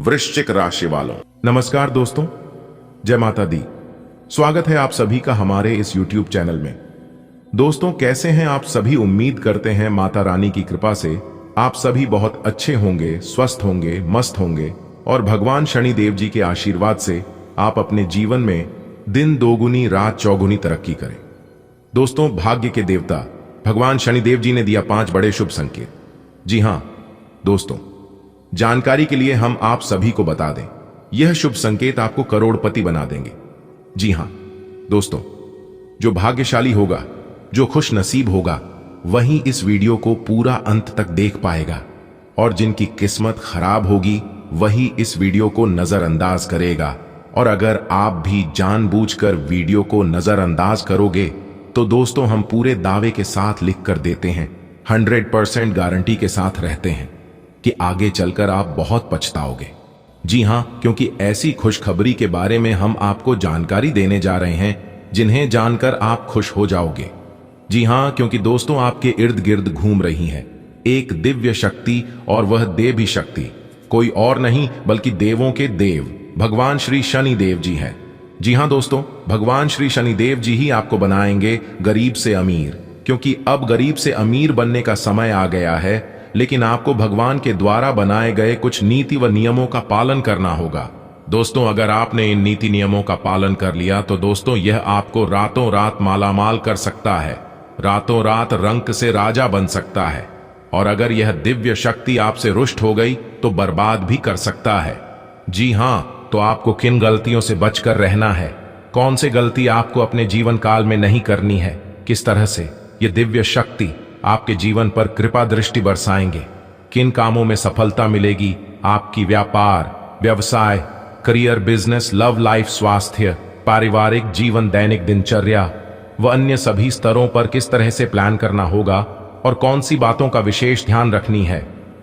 वृश्चिक राशि वालों, नमस्कार दोस्तों, जय माता दी। स्वागत है आप सभी का हमारे इस YouTube चैनल में। दोस्तों, कैसे हैं आप सभी? उम्मीद करते हैं माता रानी की कृपा से आप सभी बहुत अच्छे होंगे, स्वस्थ होंगे, मस्त होंगे और भगवान शनिदेव जी के आशीर्वाद से आप अपने जीवन में दिन दोगुनी रात चौगुनी तरक्की करें। दोस्तों, भाग्य के देवता भगवान शनिदेव जी ने दिया 5 बड़े शुभ संकेत। जी हां दोस्तों, जानकारी के लिए हम आप सभी को बता दें, यह शुभ संकेत आपको करोड़पति बना देंगे। जी हां दोस्तों, जो भाग्यशाली होगा, जो खुश नसीब होगा, वही इस वीडियो को पूरा अंत तक देख पाएगा और जिनकी किस्मत खराब होगी वही इस वीडियो को नजरअंदाज करेगा। और अगर आप भी जानबूझकर वीडियो को नजरअंदाज करोगे तो दोस्तों, हम पूरे दावे के साथ लिख कर देते हैं, 100% गारंटी के साथ रहते हैं कि आगे चलकर आप बहुत पछताओगे। जी हां, क्योंकि ऐसी खुशखबरी के बारे में हम आपको जानकारी देने जा रहे हैं जिन्हें जानकर आप खुश हो जाओगे। जी हां, क्योंकि दोस्तों, आपके इर्द गिर्द घूम रही है एक दिव्य शक्ति, और वह देवी शक्ति कोई और नहीं बल्कि देवों के देव भगवान श्री शनिदेव जी हैं। जी हां दोस्तों, भगवान श्री शनिदेव जी ही आपको बनाएंगे गरीब से अमीर, क्योंकि अब गरीब से अमीर बनने का समय आ गया है। लेकिन आपको भगवान के द्वारा बनाए गए कुछ नीति व नियमों का पालन करना होगा। दोस्तों, अगर आपने इन नीति नियमों का पालन कर लिया तो दोस्तों, यह आपको रातों रात मालामाल कर सकता है, रातों रात रंक से राजा बन सकता है। और अगर यह दिव्य शक्ति आपसे रुष्ट हो गई तो बर्बाद भी कर सकता है। जी हां, तो आपको किन गलतियों से बचकर रहना है, कौन सी गलती आपको अपने जीवन काल में नहीं करनी है, किस तरह से यह दिव्य शक्ति आपके जीवन पर कृपा दृष्टि बरसाएंगे, किन कामों में सफलता मिलेगी, आपकी व्यापार, व्यवसाय, करियर, बिजनेस, लव लाइफ, स्वास्थ्य, पारिवारिक जीवन, दैनिक दिनचर्या व अन्य सभी स्तरों पर किस तरह से प्लान करना होगा और कौन सी बातों का विशेष ध्यान रखनी है,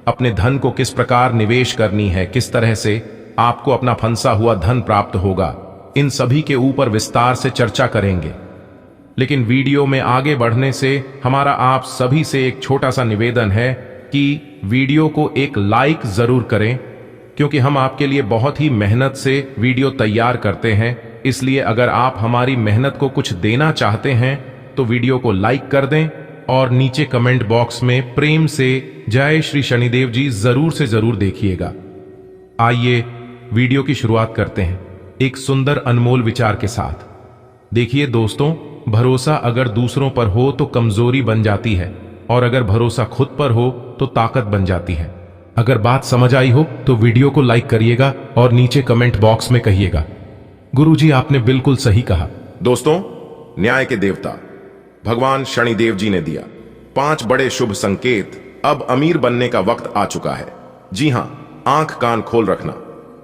अपने धन को किस प्रकार निवेश करनी है, किस तरह से आपको अपना फंसा हुआ धन प्राप्त होगा, इन सभी के ऊपर विस्तार से चर्चा करेंगे। लेकिन वीडियो में आगे बढ़ने से हमारा आप सभी से एक छोटा सा निवेदन है कि वीडियो को एक लाइक जरूर करें, क्योंकि हम आपके लिए बहुत ही मेहनत से वीडियो तैयार करते हैं। इसलिए अगर आप हमारी मेहनत को कुछ देना चाहते हैं तो वीडियो को लाइक कर दें और नीचे कमेंट बॉक्स में प्रेम से जय श्री शनिदेव जी जरूर से जरूर देखिएगा। आइए वीडियो की शुरुआत करते हैं एक सुंदर अनमोल विचार के साथ। देखिए दोस्तों, भरोसा अगर दूसरों पर हो तो कमजोरी बन जाती है, और अगर भरोसा खुद पर हो तो ताकत बन जाती है। अगर बात समझ आई हो तो वीडियो को लाइक करिएगा और नीचे कमेंट बॉक्स में कहिएगा, गुरुजी आपने बिल्कुल सही कहा। दोस्तों, न्याय के देवता भगवान शनिदेव जी ने दिया 5 बड़े शुभ संकेत। अब अमीर बनने का वक्त आ चुका है। जी हां, आंख कान खोल रखना,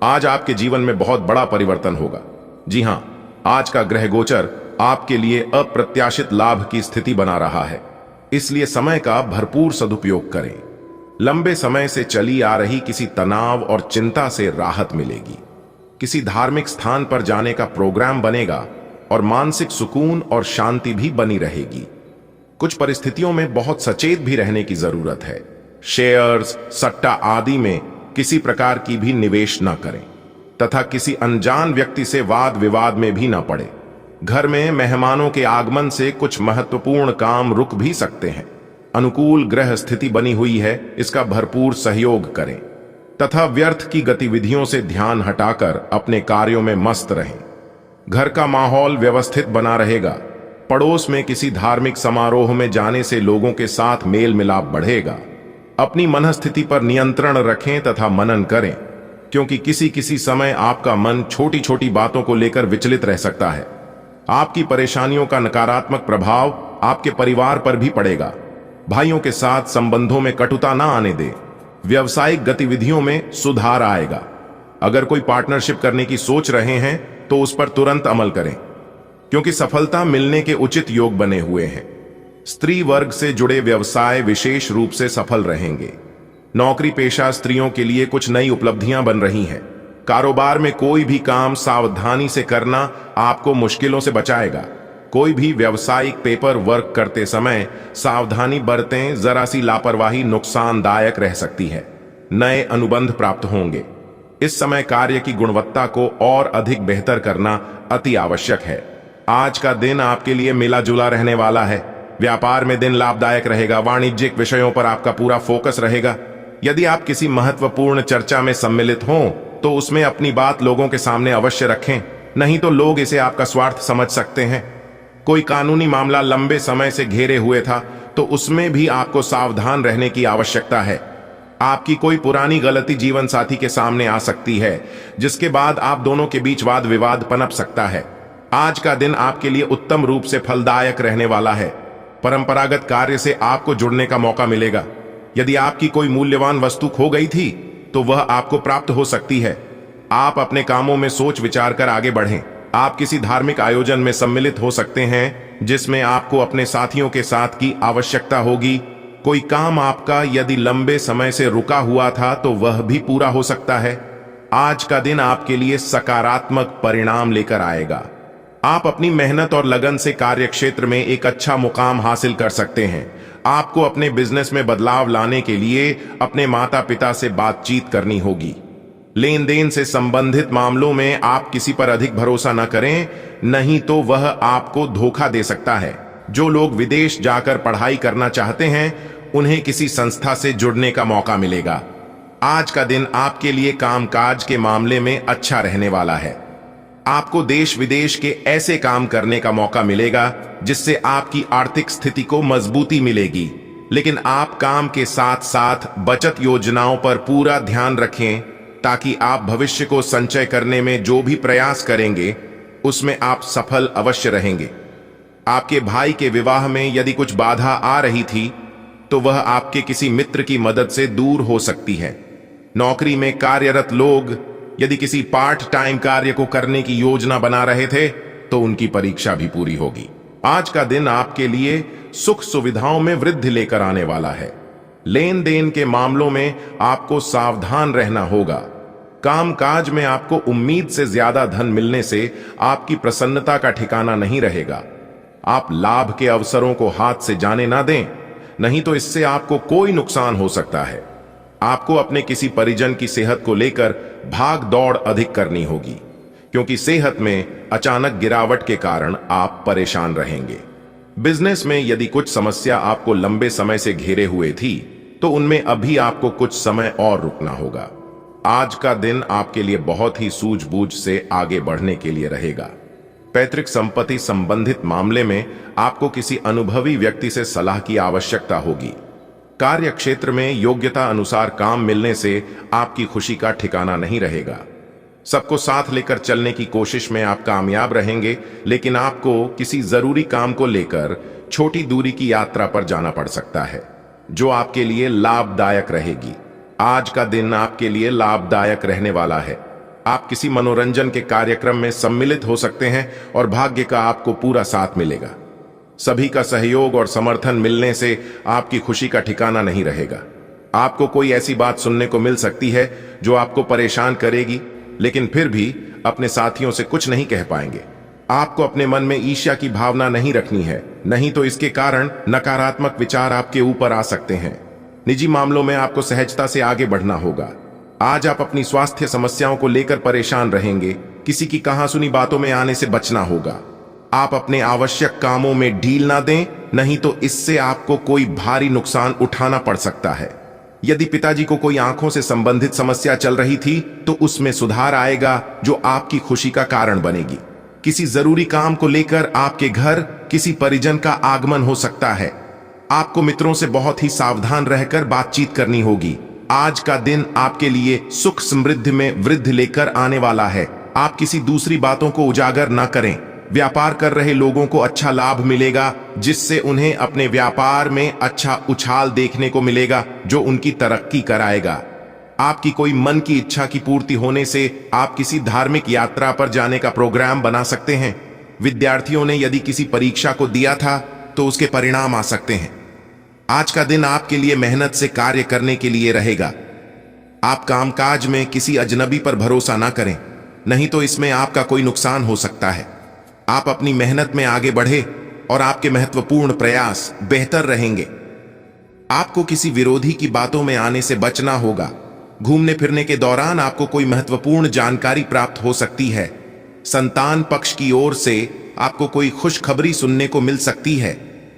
आज आपके जीवन में बहुत बड़ा परिवर्तन होगा। जी हां, आज का ग्रह गोचर आपके लिए अप्रत्याशित लाभ की स्थिति बना रहा है, इसलिए समय का भरपूर सदुपयोग करें। लंबे समय से चली आ रही किसी तनाव और चिंता से राहत मिलेगी। किसी धार्मिक स्थान पर जाने का प्रोग्राम बनेगा और मानसिक सुकून और शांति भी बनी रहेगी। कुछ परिस्थितियों में बहुत सचेत भी रहने की जरूरत है। शेयर्स, सट्टा आदि में किसी प्रकार की भी निवेश न करें तथा किसी अनजान व्यक्ति से वाद विवाद में भी न पड़े। घर में मेहमानों के आगमन से कुछ महत्वपूर्ण काम रुक भी सकते हैं। अनुकूल ग्रह स्थिति बनी हुई है, इसका भरपूर सहयोग करें तथा व्यर्थ की गतिविधियों से ध्यान हटाकर अपने कार्यों में मस्त रहें। घर का माहौल व्यवस्थित बना रहेगा। पड़ोस में किसी धार्मिक समारोह में जाने से लोगों के साथ मेल मिलाप बढ़ेगा। अपनी मनस्थिति पर नियंत्रण रखें तथा मनन करें, क्योंकि किसी किसी समय आपका मन छोटी छोटी बातों को लेकर विचलित रह सकता है। आपकी परेशानियों का नकारात्मक प्रभाव आपके परिवार पर भी पड़ेगा। भाइयों के साथ संबंधों में कटुता ना आने दें। व्यावसायिक गतिविधियों में सुधार आएगा। अगर कोई पार्टनरशिप करने की सोच रहे हैं तो उस पर तुरंत अमल करें, क्योंकि सफलता मिलने के उचित योग बने हुए हैं। स्त्री वर्ग से जुड़े व्यवसाय विशेष रूप से सफल रहेंगे। नौकरी पेशा स्त्रियों के लिए कुछ नई उपलब्धियां बन रही हैं। कारोबार में कोई भी काम सावधानी से करना आपको मुश्किलों से बचाएगा। कोई भी व्यावसायिक पेपर वर्क करते समय सावधानी बरतें, जरा सी लापरवाही नुकसानदायक रह सकती है। नए अनुबंध प्राप्त होंगे। इस समय कार्य की गुणवत्ता को और अधिक बेहतर करना अति आवश्यक है। आज का दिन आपके लिए मिला जुला रहने वाला है। व्यापार में दिन लाभदायक रहेगा। वाणिज्यिक विषयों पर आपका पूरा फोकस रहेगा। यदि आप किसी महत्वपूर्ण चर्चा में सम्मिलित हों तो उसमें अपनी बात लोगों के सामने अवश्य रखें, नहीं तो लोग इसे आपका स्वार्थ समझ सकते हैं। कोई कानूनी मामला लंबे समय से घेरे हुए था तो उसमें भी आपको सावधान रहने की आवश्यकता है। आपकी कोई पुरानी गलती जीवन साथी के सामने आ सकती है, जिसके बाद आप दोनों के बीच वाद विवाद पनप सकता है। आज का दिन आपके लिए उत्तम रूप से फलदायक रहने वाला है। परंपरागत कार्य से आपको जुड़ने का मौका मिलेगा। यदि आपकी कोई मूल्यवान वस्तु खो गई थी तो वह आपको प्राप्त हो सकती है। आप अपने कामों में सोच विचार कर आगे बढ़ें। आप किसी धार्मिक आयोजन में सम्मिलित हो सकते हैं जिसमें आपको अपने साथियों के साथ की आवश्यकता होगी। कोई काम आपका यदि लंबे समय से रुका हुआ था तो वह भी पूरा हो सकता है। आज का दिन आपके लिए सकारात्मक परिणाम लेकर आएगा। आप अपनी मेहनत और लगन से कार्य क्षेत्र में एक अच्छा मुकाम हासिल कर सकते हैं। आपको अपने बिजनेस में बदलाव लाने के लिए अपने माता पिता से बातचीत करनी होगी। लेन देन से संबंधित मामलों में आप किसी पर अधिक भरोसा न करें, नहीं तो वह आपको धोखा दे सकता है। जो लोग विदेश जाकर पढ़ाई करना चाहते हैं उन्हें किसी संस्था से जुड़ने का मौका मिलेगा। आज का दिन आपके लिए कामकाज के मामले में अच्छा रहने वाला है। आपको देश विदेश के ऐसे काम करने का मौका मिलेगा जिससे आपकी आर्थिक स्थिति को मजबूती मिलेगी। लेकिन आप काम के साथ साथ बचत योजनाओं पर पूरा ध्यान रखें ताकि आप भविष्य को संचय करने में जो भी प्रयास करेंगे उसमें आप सफल अवश्य रहेंगे। आपके भाई के विवाह में यदि कुछ बाधा आ रही थी तो वह आपके किसी मित्र की मदद से दूर हो सकती है। नौकरी में कार्यरत लोग यदि किसी पार्ट टाइम कार्य को करने की योजना बना रहे थे तो उनकी परीक्षा भी पूरी होगी। आज का दिन आपके लिए सुख सुविधाओं में वृद्धि लेकर आने वाला है। लेन देन के मामलों में आपको सावधान रहना होगा। कामकाज में आपको उम्मीद से ज्यादा धन मिलने से आपकी प्रसन्नता का ठिकाना नहीं रहेगा। आप लाभ के अवसरों को हाथ से जाने ना दें, नहीं तो इससे आपको कोई नुकसान हो सकता है। आपको अपने किसी परिजन की सेहत को लेकर भाग दौड़ अधिक करनी होगी, क्योंकि सेहत में अचानक गिरावट के कारण आप परेशान रहेंगे। बिजनेस में यदि कुछ समस्या आपको लंबे समय से घेरे हुए थी तो उनमें अभी आपको कुछ समय और रुकना होगा। आज का दिन आपके लिए बहुत ही सूझबूझ से आगे बढ़ने के लिए रहेगा। पैतृक संपत्ति संबंधित मामले में आपको किसी अनुभवी व्यक्ति से सलाह की आवश्यकता होगी। कार्य क्षेत्र में योग्यता अनुसार काम मिलने से आपकी खुशी का ठिकाना नहीं रहेगा। सबको साथ लेकर चलने की कोशिश में आप कामयाब रहेंगे, लेकिन आपको किसी जरूरी काम को लेकर छोटी दूरी की यात्रा पर जाना पड़ सकता है जो आपके लिए लाभदायक रहेगी। आज का दिन आपके लिए लाभदायक रहने वाला है। आप किसी मनोरंजन के कार्यक्रम में सम्मिलित हो सकते हैं और भाग्य का आपको पूरा साथ मिलेगा। सभी का सहयोग और समर्थन मिलने से आपकी खुशी का ठिकाना नहीं रहेगा। आपको कोई ऐसी बात सुनने को मिल सकती है जो आपको परेशान करेगी, लेकिन फिर भी अपने साथियों से कुछ नहीं कह पाएंगे। आपको अपने मन में ईर्ष्या की भावना नहीं रखनी है, नहीं तो इसके कारण नकारात्मक विचार आपके ऊपर आ सकते हैं। निजी मामलों में आपको सहजता से आगे बढ़ना होगा। आज आप अपनी स्वास्थ्य समस्याओं को लेकर परेशान रहेंगे। किसी की कहासुनी बातों में आने से बचना होगा। आप अपने आवश्यक कामों में ढील ना दें, नहीं तो इससे आपको कोई भारी नुकसान उठाना पड़ सकता है। यदि पिताजी को कोई आंखों से संबंधित समस्या चल रही थी तो उसमें सुधार आएगा जो आपकी खुशी का कारण बनेगी। किसी जरूरी काम को लेकर आपके घर किसी परिजन का आगमन हो सकता है। आपको मित्रों से बहुत ही सावधान रहकर बातचीत करनी होगी। आज का दिन आपके लिए सुख समृद्धि में वृद्धि लेकर आने वाला है। आप किसी दूसरी बातों को उजागर न करें। व्यापार कर रहे लोगों को अच्छा लाभ मिलेगा, जिससे उन्हें अपने व्यापार में अच्छा उछाल देखने को मिलेगा जो उनकी तरक्की कराएगा। आपकी कोई मन की इच्छा की पूर्ति होने से आप किसी धार्मिक यात्रा पर जाने का प्रोग्राम बना सकते हैं। विद्यार्थियों ने यदि किसी परीक्षा को दिया था तो उसके परिणाम आ सकते हैं। आज का दिन आपके लिए मेहनत से कार्य करने के लिए रहेगा। आप कामकाज में किसी अजनबी पर भरोसा ना करें, नहीं तो इसमें आपका कोई नुकसान हो सकता है। आप अपनी मेहनत में आगे बढ़े और आपके महत्वपूर्ण प्रयास बेहतर रहेंगे। आपको किसी विरोधी की बातों में आने से बचना होगा, घूमने फिरने के दौरान आपको कोई महत्वपूर्ण जानकारी प्राप्त हो सकती है। संतान पक्ष की ओर से आपको कोई खुशखबरी सुनने को मिल सकती है।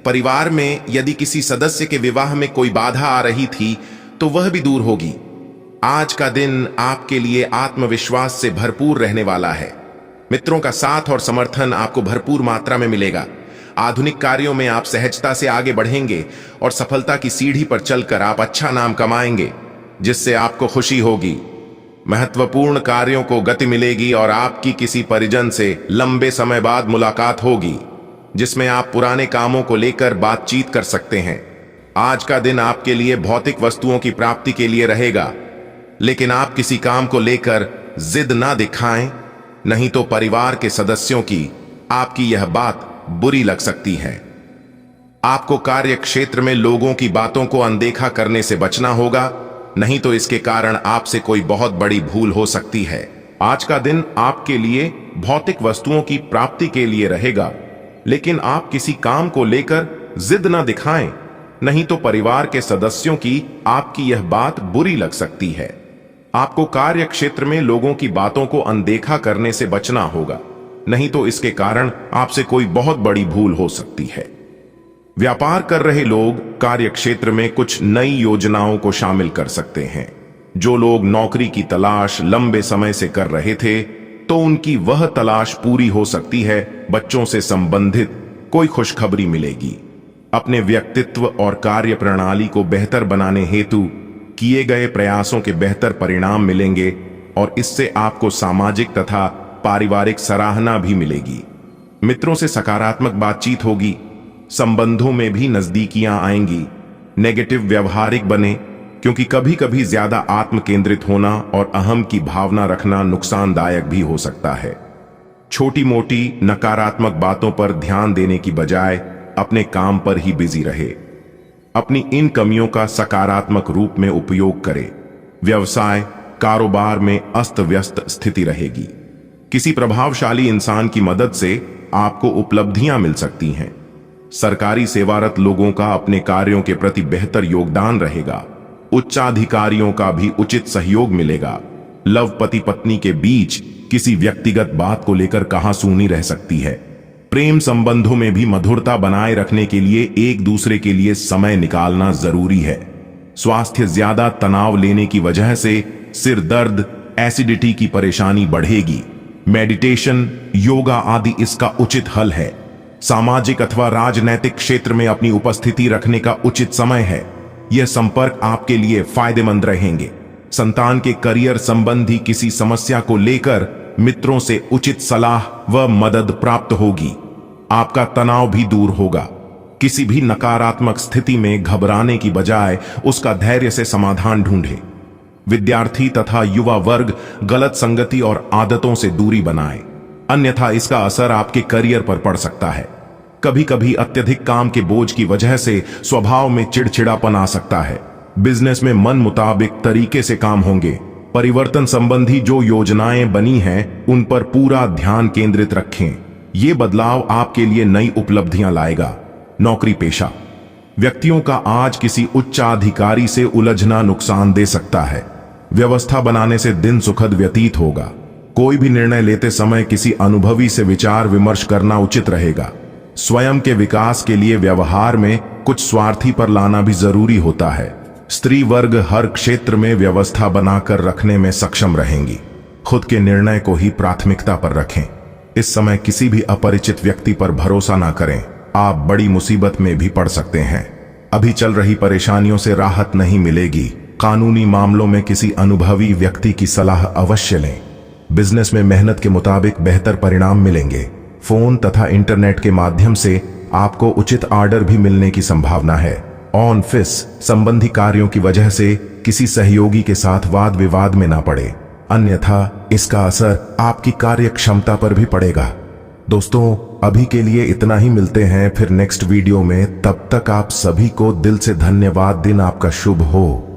परिवार में यदि किसी सदस्य के विवाह में कोई बाधा आ रही थी तो वह भी दूर होगी। आज का दिन आपके लिए आत्मविश्वास से भरपूर रहने वाला है। मित्रों का साथ और समर्थन आपको भरपूर मात्रा में मिलेगा। आधुनिक कार्यों में आप सहजता से आगे बढ़ेंगे और सफलता की सीढ़ी पर चलकर आप अच्छा नाम कमाएंगे, जिससे आपको खुशी होगी। महत्वपूर्ण कार्यों को गति मिलेगी और आपकी किसी परिजन से लंबे समय बाद मुलाकात होगी, जिसमें आप पुराने कामों को लेकर बातचीत कर सकते हैं। आज का दिन आपके लिए भौतिक वस्तुओं की प्राप्ति के लिए रहेगा, लेकिन आप किसी काम को लेकर जिद ना दिखाएं, नहीं तो परिवार के सदस्यों की आपकी यह बात बुरी लग सकती है। आपको कार्य क्षेत्र में लोगों की बातों को अनदेखा करने से बचना होगा, नहीं तो इसके कारण आपसे कोई बहुत बड़ी भूल हो सकती है। आज का दिन आपके लिए भौतिक वस्तुओं की प्राप्ति के लिए रहेगा, लेकिन आप किसी काम को लेकर जिद ना दिखाएं, नहीं तो परिवार के सदस्यों की आपकी यह बात बुरी लग सकती है। आपको कार्य क्षेत्र में लोगों की बातों को अनदेखा करने से बचना होगा, नहीं तो इसके कारण आपसे कोई बहुत बड़ी भूल हो सकती है। व्यापार कर रहे लोग कार्य क्षेत्र में कुछ नई योजनाओं को शामिल कर सकते हैं। जो लोग नौकरी की तलाश लंबे समय से कर रहे थे, तो उनकी वह तलाश पूरी हो सकती है। बच्चों से संबंधित कोई खुशखबरी मिलेगी। अपने व्यक्तित्व और कार्य प्रणाली को बेहतर बनाने हेतु किए गए प्रयासों के बेहतर परिणाम मिलेंगे और इससे आपको सामाजिक तथा पारिवारिक सराहना भी मिलेगी। मित्रों से सकारात्मक बातचीत होगी। संबंधों में भी नजदीकियां आएंगी। नेगेटिव व्यवहारिक बने, क्योंकि कभी कभी ज्यादा आत्म केंद्रित होना और अहम की भावना रखना नुकसानदायक भी हो सकता है। छोटी मोटी नकारात्मक बातों पर ध्यान देने की बजाय अपने काम पर ही बिजी रहे। अपनी इन कमियों का सकारात्मक रूप में उपयोग करें। व्यवसाय कारोबार में अस्त व्यस्त स्थिति रहेगी। किसी प्रभावशाली इंसान की मदद से आपको उपलब्धियां मिल सकती हैं। सरकारी सेवारत लोगों का अपने कार्यों के प्रति बेहतर योगदान रहेगा। उच्चाधिकारियों का भी उचित सहयोग मिलेगा। लव पति पत्नी के बीच किसी व्यक्तिगत बात को लेकर कहासुनी रह सकती है। प्रेम संबंधों में भी मधुरता बनाए रखने के लिए एक दूसरे के लिए समय निकालना जरूरी है। स्वास्थ्य ज्यादा तनाव लेने की वजह से सिर दर्द, एसिडिटी की परेशानी बढ़ेगी। मेडिटेशन, योगा आदि इसका उचित हल है। सामाजिक अथवा राजनैतिक क्षेत्र में अपनी उपस्थिति रखने का उचित समय है। यह संपर्क आपके लिए फायदेमंद रहेंगे। संतान के करियर संबंधी किसी समस्या को लेकर मित्रों से उचित सलाह व मदद प्राप्त होगी। आपका तनाव भी दूर होगा। किसी भी नकारात्मक स्थिति में घबराने की बजाय उसका धैर्य से समाधान ढूंढे। विद्यार्थी तथा युवा वर्ग गलत संगति और आदतों से दूरी बनाए, अन्यथा इसका असर आपके करियर पर पड़ सकता है। कभी कभी अत्यधिक काम के बोझ की वजह से स्वभाव में चिड़चिड़ापन आ सकता है। बिजनेस में मन मुताबिक तरीके से काम होंगे। परिवर्तन संबंधी जो योजनाएं बनी हैं, उन पर पूरा ध्यान केंद्रित रखें। ये बदलाव आपके लिए नई उपलब्धियां लाएगा। नौकरी पेशा व्यक्तियों का आज किसी उच्चाधिकारी से उलझना नुकसान दे सकता है। व्यवस्था बनाने से दिन सुखद व्यतीत होगा। कोई भी निर्णय लेते समय किसी अनुभवी से विचार विमर्श करना उचित रहेगा। स्वयं के विकास के लिए व्यवहार में कुछ स्वार्थी पर लाना भी जरूरी होता है। स्त्री वर्ग हर क्षेत्र में व्यवस्था बनाकर रखने में सक्षम रहेंगी। खुद के निर्णय को ही प्राथमिकता पर रखें। इस समय किसी भी अपरिचित व्यक्ति पर भरोसा ना करें। आप बड़ी मुसीबत में भी पड़ सकते हैं। अभी चल रही परेशानियों से राहत नहीं मिलेगी। कानूनी मामलों में किसी अनुभवी व्यक्ति की सलाह अवश्य लें। बिजनेस में मेहनत के मुताबिक बेहतर परिणाम मिलेंगे। फोन तथा इंटरनेट के माध्यम से आपको उचित ऑर्डर भी मिलने की संभावना है। ऑफिस संबंधी कार्यों की वजह से किसी सहयोगी के साथ वाद विवाद में ना पड़े, अन्यथा इसका असर आपकी कार्य क्षमता पर भी पड़ेगा। दोस्तों, अभी के लिए इतना ही। मिलते हैं फिर नेक्स्ट वीडियो में। तब तक आप सभी को दिल से धन्यवाद। दिन आपका शुभ हो।